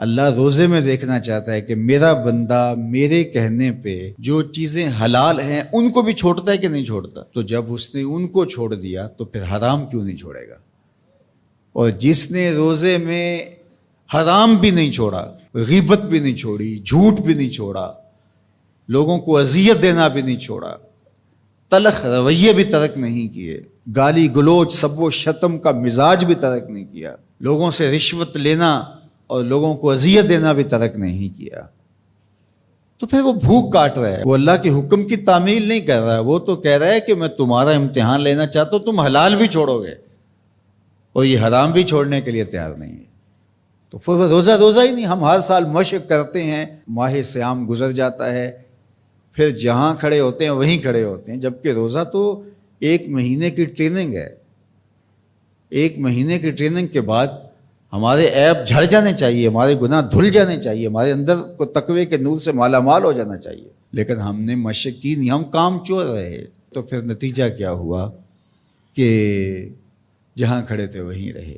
اللہ روزے میں دیکھنا چاہتا ہے کہ میرا بندہ میرے کہنے پہ جو چیزیں حلال ہیں ان کو بھی چھوڑتا ہے کہ نہیں چھوڑتا. تو جب اس نے ان کو چھوڑ دیا تو پھر حرام کیوں نہیں چھوڑے گا؟ اور جس نے روزے میں حرام بھی نہیں چھوڑا، غیبت بھی نہیں چھوڑی، جھوٹ بھی نہیں چھوڑا، لوگوں کو اذیت دینا بھی نہیں چھوڑا، تلخ رویے بھی ترک نہیں کیے، گالی گلوچ سب و شتم کا مزاج بھی ترک نہیں کیا، لوگوں سے رشوت لینا اور لوگوں کو اذیت دینا بھی ترک نہیں کیا، تو پھر وہ بھوک کاٹ رہا ہے. وہ اللہ کے حکم کی تعمیل نہیں کر رہا ہے، وہ تو کہہ رہا ہے کہ میں تمہارا امتحان لینا چاہتا ہوں، تم حلال بھی چھوڑو گے اور یہ حرام بھی چھوڑنے کے لیے تیار نہیں ہے. تو پھر وہ روزہ ہی نہیں. ہم ہر سال مشق کرتے ہیں، ماہ صیام گزر جاتا ہے، پھر جہاں کھڑے ہوتے ہیں وہیں کھڑے ہوتے ہیں، جبکہ روزہ تو 1 مہینے کی ٹریننگ ہے. 1 مہینے کی ٹریننگ کے بعد ہمارے عیب جھڑ جانے چاہیے، ہمارے گناہ دھل جانے چاہیے، ہمارے اندر کو تقوی کے نور سے مالا مال ہو جانا چاہیے. لیکن ہم نے مشق کی نہیں، ہم کام چور رہے. تو پھر نتیجہ کیا ہوا کہ جہاں کھڑے تھے وہیں رہے.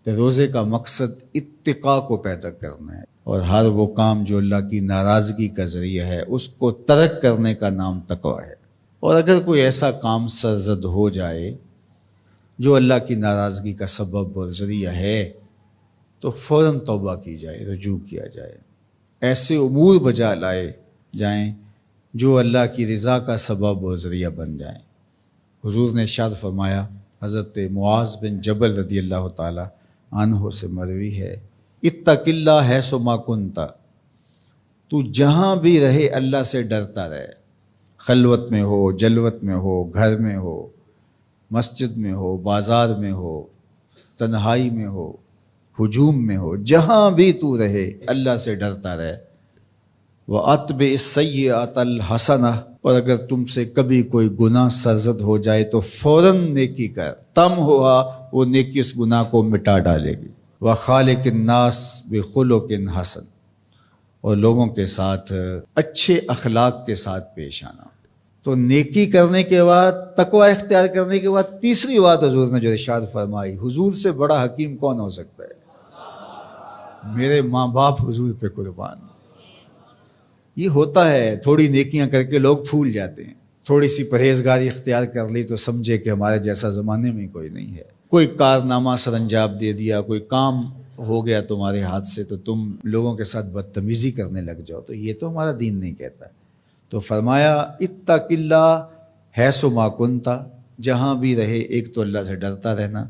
تو روزے کا مقصد اتقاء کو پیدا کرنا ہے، اور ہر وہ کام جو اللہ کی ناراضگی کا ذریعہ ہے اس کو ترک کرنے کا نام تقویٰ ہے. اور اگر کوئی ایسا کام سرزد ہو جائے جو اللہ کی ناراضگی کا سبب اور ذریعہ ہے تو فوراً توبہ کی جائے، رجوع کیا جائے، ایسے امور بجا لائے جائیں جو اللہ کی رضا کا سبب اور ذریعہ بن جائیں. حضور نے ارشاد فرمایا، حضرت معاذ بن جبل رضی اللہ تعالی عنہ سے مروی ہے، اتق اللہ حیث ما کنت، تو جہاں بھی رہے اللہ سے ڈرتا رہے، خلوت میں ہو، جلوت میں ہو، گھر میں ہو، مسجد میں ہو، بازار میں ہو، تنہائی میں ہو، ہجوم میں ہو، جہاں بھی تو رہے اللہ سے ڈرتا رہے. وَأَتْبِعِ السَّيِّئَةَ الْحَسَنَةَ، اور اگر تم سے کبھی کوئی گناہ سرزد ہو جائے تو فوراً نیکی کر، تم ہوا وہ نیکی اس گناہ کو مٹا ڈالے گی. وَخَالِقِ النَّاسِ بِخُلُقٍ حَسَنٍ، اور لوگوں کے ساتھ اچھے اخلاق کے ساتھ پیش آنا. تو نیکی کرنے کے بعد، تقوی اختیار کرنے کے بعد، تیسری بات حضور نے جو ارشاد فرمائی، حضور سے بڑا حکیم کون ہو سکتا ہے؟ میرے ماں باپ حضور پہ قربان. یہ ہوتا ہے، تھوڑی نیکیاں کر کے لوگ پھول جاتے ہیں، تھوڑی سی پرہیزگاری اختیار کر لی تو سمجھے کہ ہمارے جیسا زمانے میں کوئی نہیں ہے. کوئی کارنامہ سر انجام دے دیا، کوئی کام ہو گیا تمہارے ہاتھ سے تو تم لوگوں کے ساتھ بدتمیزی کرنے لگ جاؤ. تو یہ تو ہمارا دین نہیں کہتا. تو فرمایا اتق اللہ حیث ما کنت، جہاں بھی رہے ایک تو اللہ سے ڈرتا رہنا،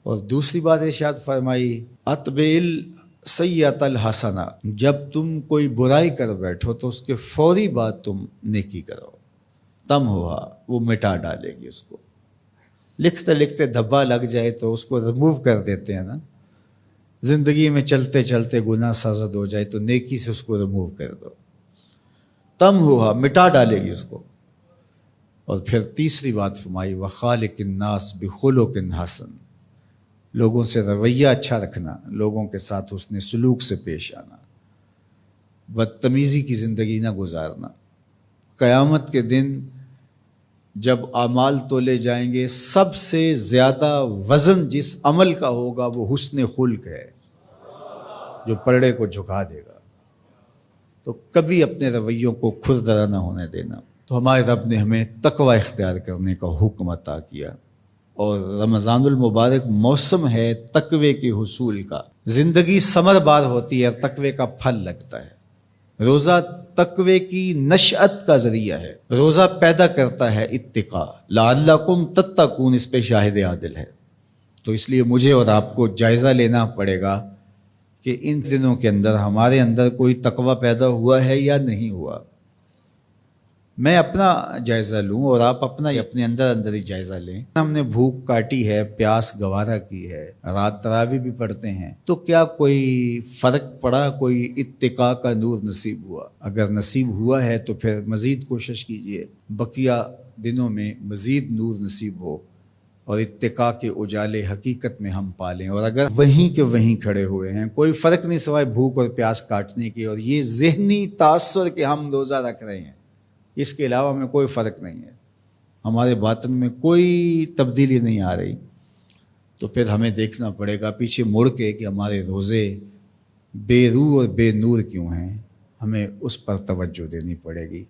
اور دوسری بات ارشاد فرمائی اتبع السیئۃ الحسنہ، جب تم کوئی برائی کر بیٹھو تو اس کے فوری بعد تم نیکی کرو، تم ہوا وہ مٹا ڈالے گی. اس کو لکھتے لکھتے دھبا لگ جائے تو اس کو ریموو کر دیتے ہیں نا. زندگی میں چلتے چلتے گناہ سرزد ہو جائے تو نیکی سے اس کو ریموو کر دو، تم ہوا مٹا ڈالے گی اس کو. اور پھر تیسری بات فرمائی وَخَالِقِ النَّاسِ بِخُلُقٍ حَسَنٍ، لوگوں سے رویہ اچھا رکھنا، لوگوں کے ساتھ حسن سلوک سے پیش آنا، بدتمیزی کی زندگی نہ گزارنا. قیامت کے دن جب اعمال تولے جائیں گے، سب سے زیادہ وزن جس عمل کا ہوگا وہ حسن خلق ہے، جو پلڑے کو جھکا دے گا. تو کبھی اپنے رویوں کو کھردرا نہ ہونے دینا. تو ہمارے رب نے ہمیں تقوی اختیار کرنے کا حکم عطا کیا، اور رمضان المبارک موسم ہے تقوی کے حصول کا. زندگی ثمر بار ہوتی ہے اور تقوی کا پھل لگتا ہے. روزہ تقوی کی نشأت کا ذریعہ ہے. روزہ پیدا کرتا ہے اتقاء، لعلکم تتقون، اس پہ شاہد عادل ہے. تو اس لیے مجھے اور آپ کو جائزہ لینا پڑے گا کہ ان دنوں کے اندر ہمارے اندر کوئی تقوی پیدا ہوا ہے یا نہیں ہوا. میں اپنا جائزہ لوں اور آپ اپنا اپنے اندر ہی جائزہ لیں. ہم نے بھوک کاٹی ہے، پیاس گوارا کی ہے، رات تراویح بھی پڑھتے ہیں، تو کیا کوئی فرق پڑا؟ کوئی اتقاء کا نور نصیب ہوا؟ اگر نصیب ہوا ہے تو پھر مزید کوشش کیجئے بقیہ دنوں میں مزید نور نصیب ہو اور اتقاء کے اجالے حقیقت میں ہم پالیں. اور اگر وہیں کے وہیں کھڑے ہوئے ہیں، کوئی فرق نہیں سوائے بھوک اور پیاس کاٹنے کی، اور یہ ذہنی تاثر کہ ہم روزہ رکھ رہے ہیں، اس کے علاوہ میں کوئی فرق نہیں ہے، ہمارے باطن میں کوئی تبدیلی نہیں آ رہی، تو پھر ہمیں دیکھنا پڑے گا پیچھے مڑ کے کہ ہمارے روزے بے روح اور بے نور کیوں ہیں، ہمیں اس پر توجہ دینی پڑے گی۔